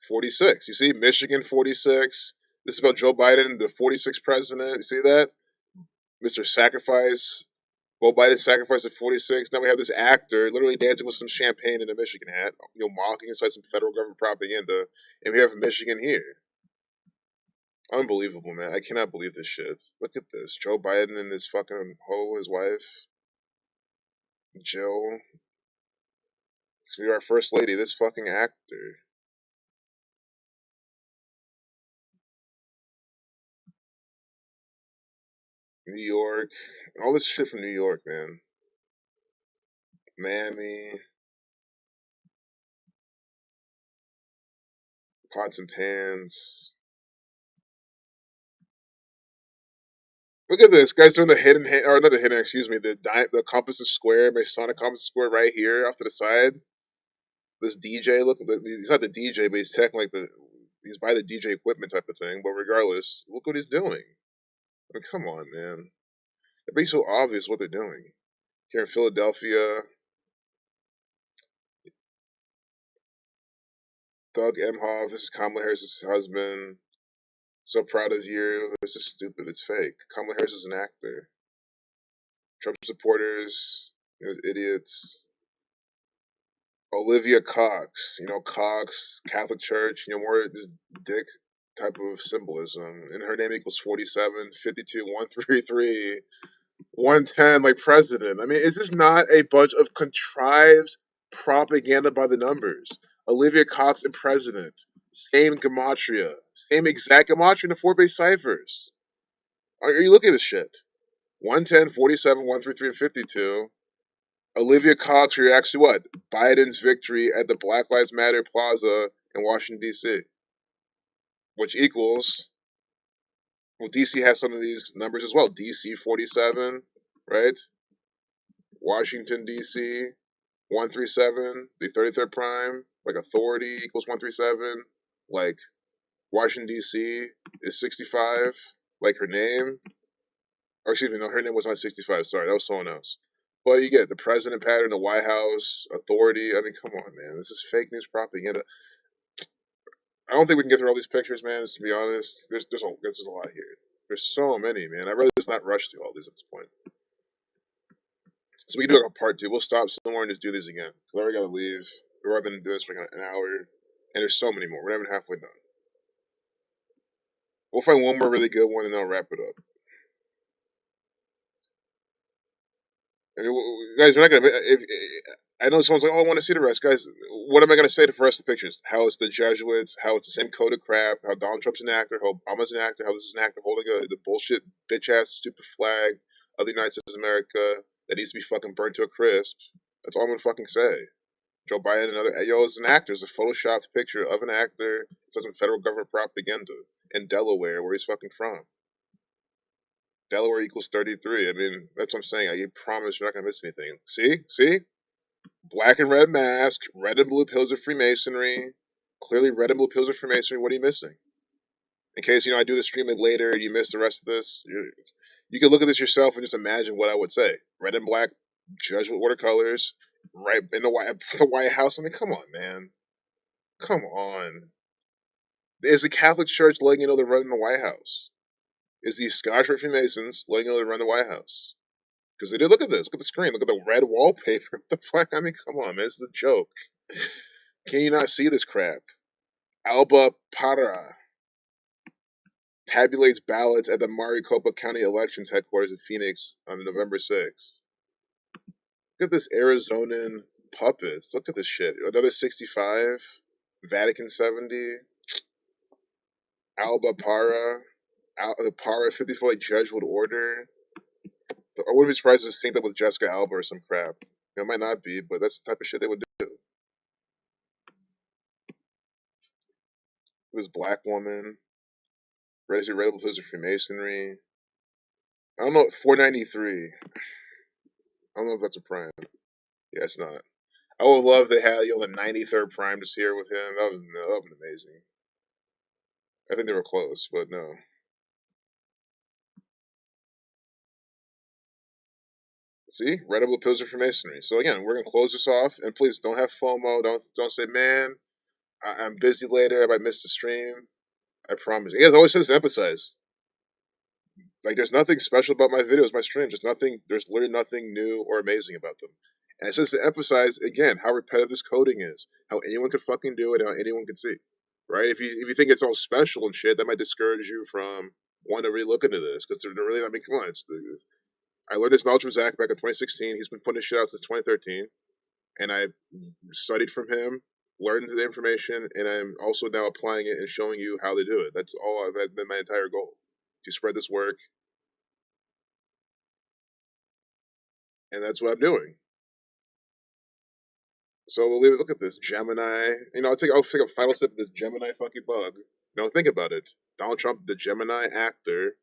46. You see? Michigan 46. This is about Joe Biden, the 46th president. You see that? Mr. Sacrifice. Joe Biden sacrificed at 46. Now we have this actor literally dancing with some champagne in a Michigan hat, mocking inside some federal government propaganda. And we have Michigan here. Unbelievable, man. I cannot believe this shit. Look at this. Joe Biden and his fucking hoe, his wife, Jill. It's gonna be our first lady, this fucking actor. New York. All this shit from New York, man. Miami, pots and pans. Look at this, guys doing the hidden, or not the hidden, excuse me, the compass of square, Masonic compass of square right here off to the side. This DJ, look, he's not the DJ, but he's technically like he's by the DJ equipment type of thing. But regardless, look what he's doing. I mean, come on, man. It'd be so obvious what they're doing. Here in Philadelphia, Doug Emhoff, this is Kamala Harris's husband. So proud of you. This is stupid. It's fake. Kamala Harris is an actor. Trump supporters, idiots. Olivia Cox, Cox, Catholic Church, more just dick type of symbolism. And her name equals 47, 52, 133, 110, like president. I mean, is this not a bunch of contrived propaganda by the numbers? Olivia Cox and president. Same Gematria. Same exact Gematria in the four base ciphers. Are you looking at this shit? 110, 47, 133, and 52. Olivia Cox reacts to what? Biden's victory at the Black Lives Matter Plaza in Washington, D.C., which equals, well, D.C. has some of these numbers as well. D.C. 47, right? Washington, D.C. 137, the 33rd prime, like authority equals 137, like Washington, D.C. is 65, like her name. Or excuse me, no, her name was not 65. Sorry, that was someone else. But you get the president pattern, the White House, authority. I mean, come on, man. This is fake news propaganda. I don't think we can get through all these pictures, man. To be honest, there's a lot here. There's so many, man. I'd rather just not rush through all these at this point. So we can do like a part two. We'll stop somewhere and just do these again. Cause I already gotta leave. We've already been doing this for like an hour, and there's so many more. We're not even halfway done. We'll find one more really good one, and then I'll wrap it up. I mean, guys, we're not gonna. If I know someone's like, "Oh, I want to see the rest," guys. What am I gonna say to the rest of the pictures? How it's the Jesuits? How it's the same code of crap? How Donald Trump's an actor? How Obama's an actor? How this is an actor holding the bullshit bitch ass stupid flag of the United States of America that needs to be fucking burnt to a crisp? That's all I'm gonna fucking say. Joe Biden, another is an actor. It's a photoshopped picture of an actor. It's some federal government propaganda in Delaware, where he's fucking from. Delaware equals 33. I mean, that's what I'm saying. I promise you're not going to miss anything. See? Black and red mask, red and blue pills of Freemasonry. Clearly, red and blue pills of Freemasonry. What are you missing? In case, I do the streaming later and you miss the rest of this, you can look at this yourself and just imagine what I would say. Red and black, Jesuit watercolors, right in the White House. I mean, come on, man. Come on. Is the Catholic Church letting you know they're running the White House? Is the Scottish Rite Freemasons letting you know they run the White House? Because they did. Look at this. Look at the screen. Look at the red wallpaper. What the fuck? I mean, come on, man. This is a joke. Can you not see this crap? Alba Para tabulates ballots at the Maricopa County Elections Headquarters in Phoenix on November 6th. Look at this Arizonan puppets. Look at this shit. Another 65. Vatican 70. Alba Para. Para 54 like Jesuit order. I wouldn't be surprised if it's synced up with Jessica Alba or some crap. It might not be, but that's the type of shit they would do. This black woman, registered red of Freemasonry. I don't know, 493. I don't know if that's a prime. Yeah, it's not. I would love they had the 93rd Prime just here with him. That would have been amazing. I think they were close, but no. See, readable pills are for masonry. So again, we're gonna close this off, and please don't have FOMO. Don't say, man, I'm busy later. I might miss the stream. I promise. You guys always says emphasize. Like there's nothing special about my videos, my streams. There's nothing. There's literally nothing new or amazing about them. And it's just to emphasize again how repetitive this coding is, how anyone could fucking do it, and how anyone can see. Right? If you think it's all special and shit, that might discourage you from wanting to really look into this because they're really. I mean, come on. I learned this knowledge from Zach back in 2016. He's been putting this shit out since 2013, and I studied from him, learned the information, and I'm also now applying it and showing you how to do it. That's all I've had been my entire goal to spread this work, and that's what I'm doing. So we'll leave it. Look at this Gemini. I'll take a final sip of this Gemini fucking bug. Think about it. Donald Trump, the Gemini actor.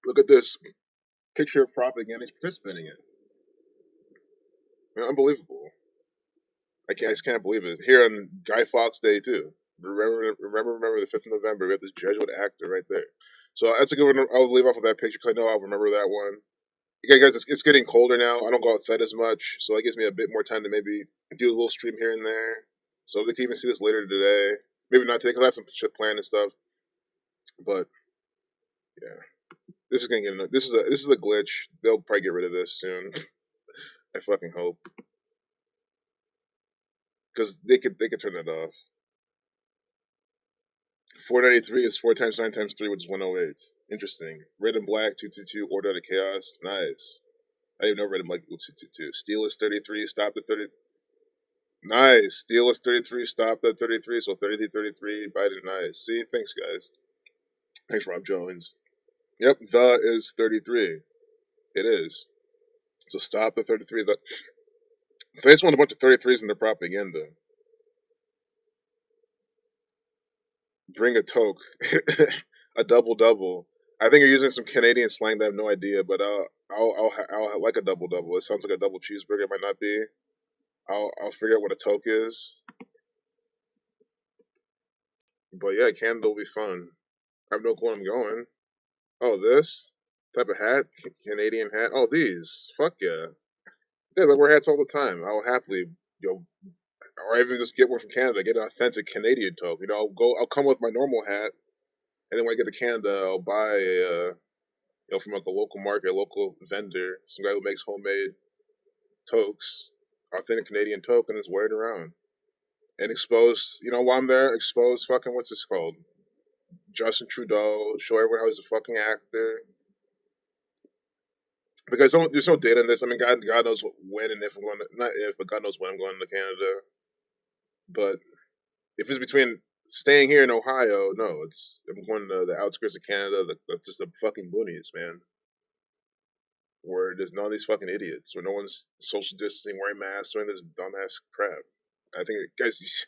Look at this picture of propaganda he's participating in. Unbelievable. I just can't believe it. Here on Guy Fawkes Day too. Remember the 5th of November. We have this Jesuit actor right there. So that's a good one. I'll leave off with that picture because I know I'll remember that one. Yeah, guys, it's getting colder now. I don't go outside as much, so that gives me a bit more time to maybe do a little stream here and there. So we can even see this later today. Maybe not today because I have some shit planned and stuff. But yeah, this is gonna get this is a glitch. They'll probably get rid of this soon. I fucking hope because they could turn it off. 493 is 4 times 9 times 3, which is 108. Interesting. Red and black 222. Order out of chaos. Nice. I didn't even know red and black equal 222. Steel is 33. Stop at 30. Nice. Steel is 33. Stop at 33. So 33, 33. Biden. Nice. See, thanks guys. Thanks Rob Jones. Yep, the is 33. It is. So stop the 33. They just want a bunch of 33s in their propaganda. Bring a toke. A double double. I think you're using some Canadian slang that I have no idea, but I'll like a double double. It sounds like a double cheeseburger. It might not be. I'll figure out what a toke is. But yeah, Canada will be fun. I have no clue where I'm going. Oh, this type of hat, Canadian hat. Oh, these. Fuck yeah. Yeah, I wear hats all the time. I'll happily, you know, or even just get one from Canada. Get an authentic Canadian toque. I'll come with my normal hat, and then when I get to Canada, I'll buy from like a local market, a local vendor, some guy who makes homemade toques, authentic Canadian toque, and just wear it around and expose. While I'm there, expose fucking what's this called? Justin Trudeau. Show everyone how he's a fucking actor. Because there's no data in this. I mean, God knows when and if I'm going to, not if, but God knows when I'm going to Canada. But if it's between staying here in Ohio, no, I'm going to the outskirts of Canada, just the fucking boonies, man, where there's none of these fucking idiots, where no one's social distancing, wearing masks, doing this dumbass crap. I think, guys,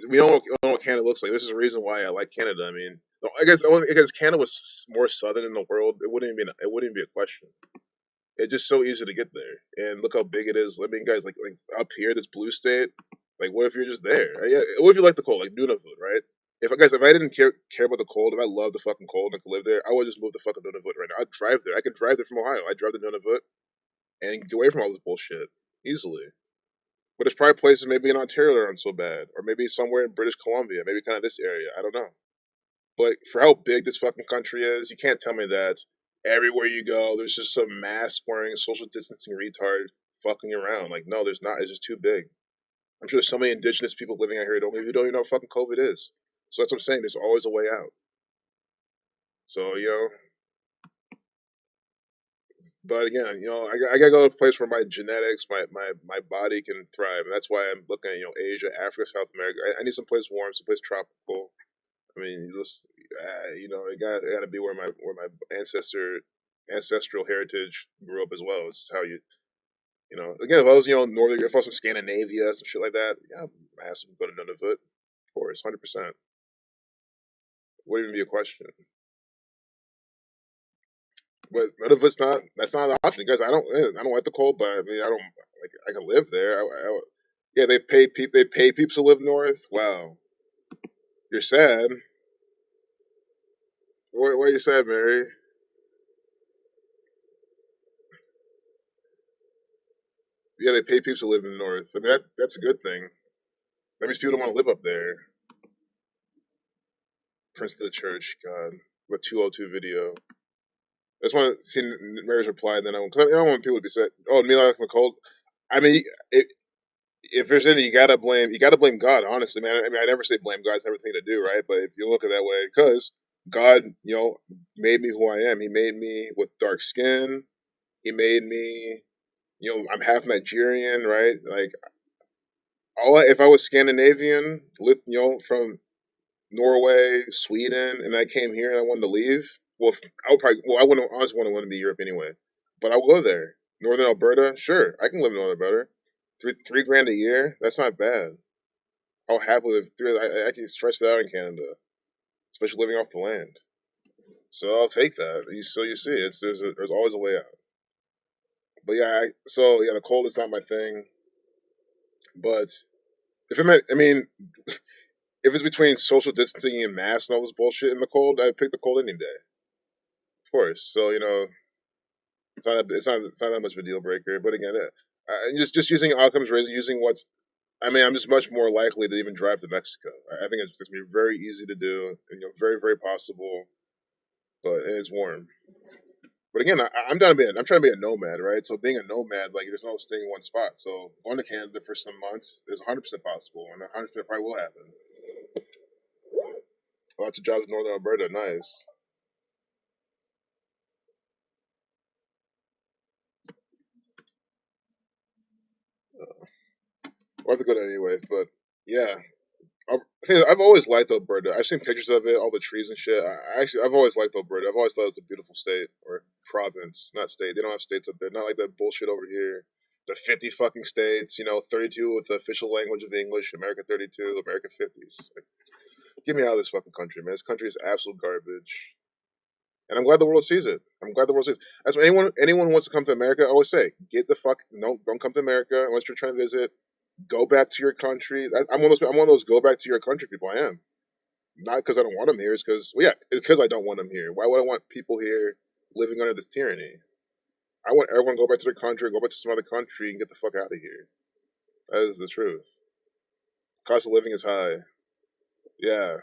we know what Canada looks like. This is the reason why I like Canada. I mean, I guess only because Canada was more southern in the world, it wouldn't even be a question. It's just so easy to get there, and look how big it is. I mean, guys, like up here, this blue state. Like, what if you're just there? Yeah, what if you like the cold, like Nunavut, right? If I didn't care about the cold, if I loved the fucking cold and I could live there, I would just move the fucking Nunavut right now. I'd drive there. I could drive there from Ohio. I'd drive to Nunavut and get away from all this bullshit easily. But there's probably places maybe in Ontario that aren't so bad, or maybe somewhere in British Columbia, maybe kind of this area. I don't know. But for how big this fucking country is, you can't tell me that everywhere you go, there's just some mask wearing, social distancing retard fucking around. Like, no, there's not. It's just too big. I'm sure there's so many indigenous people living out here who don't even know what fucking COVID is. So that's what I'm saying. There's always a way out. So, but again, I gotta go to a place where my genetics, my body can thrive, and that's why I'm looking at Asia, Africa, South America. I need some place warm, some place tropical. I mean, it gotta be where my ancestral heritage grew up as well. It's just how again, if I was northern, if I was from Scandinavia, some shit like that, yeah, my ass would go to Nunavut, of course, 100%. Wouldn't even be a question. But what if it's not? That's not an option, guys. I don't like the cold, but I mean, I don't like. I can live there. Yeah, they pay people. They pay people to live north. Wow, you're sad. Why are you sad, Mary? Yeah, they pay people to live in the north. I mean, that's a good thing. That means people don't want to live up there. Prince of the Church, God, with 202 video. I just want to see Mary's reply, and then because I don't want people to be said, "Oh, me like cold." I mean, if there's anything you gotta blame God. Honestly, man. I mean, I never say blame God. It's everything to do, right? But if you look at it that way, because God, made me who I am. He made me with dark skin. He made me, I'm half Nigerian, right? Like, if I was Scandinavian, from Norway, Sweden, and I came here and I wanted to leave, well, I wouldn't honestly want to be Europe anyway, but I'll go there. Northern Alberta, sure, I can live in Northern Alberta. Three grand a year, that's not bad. I'll happily live through it. I can stretch that out in Canada, especially living off the land. So I'll take that. You see, there's always a way out. But yeah, the cold is not my thing. But I mean, if it's between social distancing and masks and all this bullshit in the cold, I'd pick the cold any day, of course. So it's not that much of a deal breaker. But again, just using outcomes, using what's. I mean, I'm just much more likely to even drive to Mexico. I think it's gonna be very easy to do, and very very possible. But it's warm. But again, I'm trying to be a nomad, right? So being a nomad, like there's no staying in one spot. So going to Canada for some months is 100% possible, and 100% probably will happen. Lots of jobs in Northern Alberta, nice. We'll have to go there anyway. But yeah, I've always liked Alberta. I've seen pictures of it, all the trees and shit. I've always liked Alberta. I've always thought it's a beautiful state or province, not state. They don't have states up there. Not like that bullshit over here. The 50 fucking states, 32 with the official language of English, America 32, America 50s. Like, get me out of this fucking country, man. This country is absolute garbage. And I'm glad the world sees it. I'm glad the world sees it. That's what anyone who wants to come to America, I always say, get the fuck no, don't come to America unless you're trying to visit. Go back to your country. I'm one of those go back to your country people. I am not because I don't want them here. It's because it's because I don't want them here. Why would I want people here living under this tyranny? I want everyone to go back to their country, go back to some other country, and get the fuck out of here. That is the truth. Cost of living is high. Yeah,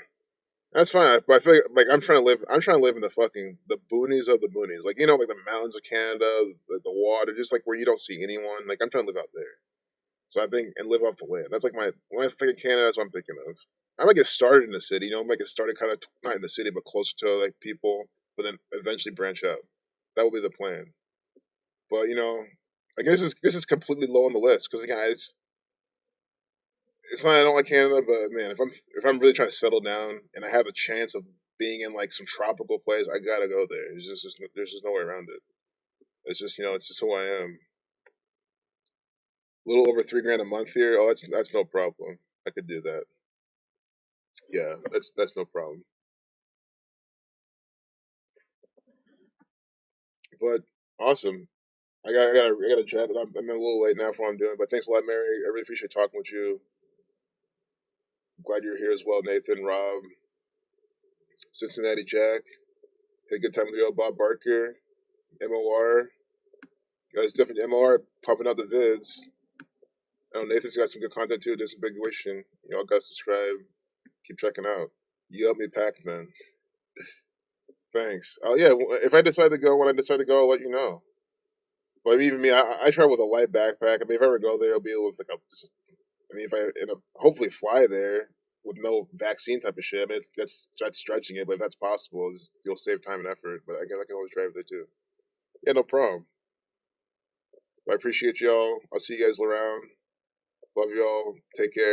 that's fine. But I feel like I'm trying to live in the boonies of the boonies. Like like the mountains of Canada, the water, just like where you don't see anyone. Like I'm trying to live out there. So I think and live off the land. That's like when I think of Canada, that's what I'm thinking of. I might get started in the city. I might get started kind of not in the city, but closer to like people, but then eventually branch out. That will be the plan. But I guess this is completely low on the list because again, it's not I don't like Canada, but man, if I'm really trying to settle down and I have a chance of being in like some tropical place, I gotta go there. There's just no way around it. It's just it's just who I am. A little over 3 grand a month here. Oh, that's no problem. I could do that. Yeah, that's no problem. But awesome. I got to jet, but I'm a little late now for what I'm doing. But thanks a lot, Mary. I really appreciate talking with you. Glad you're here as well, Nathan, Rob, Cincinnati Jack. Had a good time with you, Bob Barker, MOR. Guys, different MOR popping out the vids. I know Nathan's got some good content too. Disambiguation. Y'all got to subscribe. Keep checking out. You help me pack, man. Thanks. Oh yeah, if I decide to go, when I decide to go, I'll let you know. But even me, I travel with a light backpack. I mean, if I ever go there, I'll be with like I mean, if I end up hopefully fly there with no vaccine type of shit, I mean, that's stretching it, but if that's possible, you'll save time and effort. But I guess I can always drive there too. Yeah, no problem. I appreciate y'all. I'll see you guys around. Love y'all. Take care.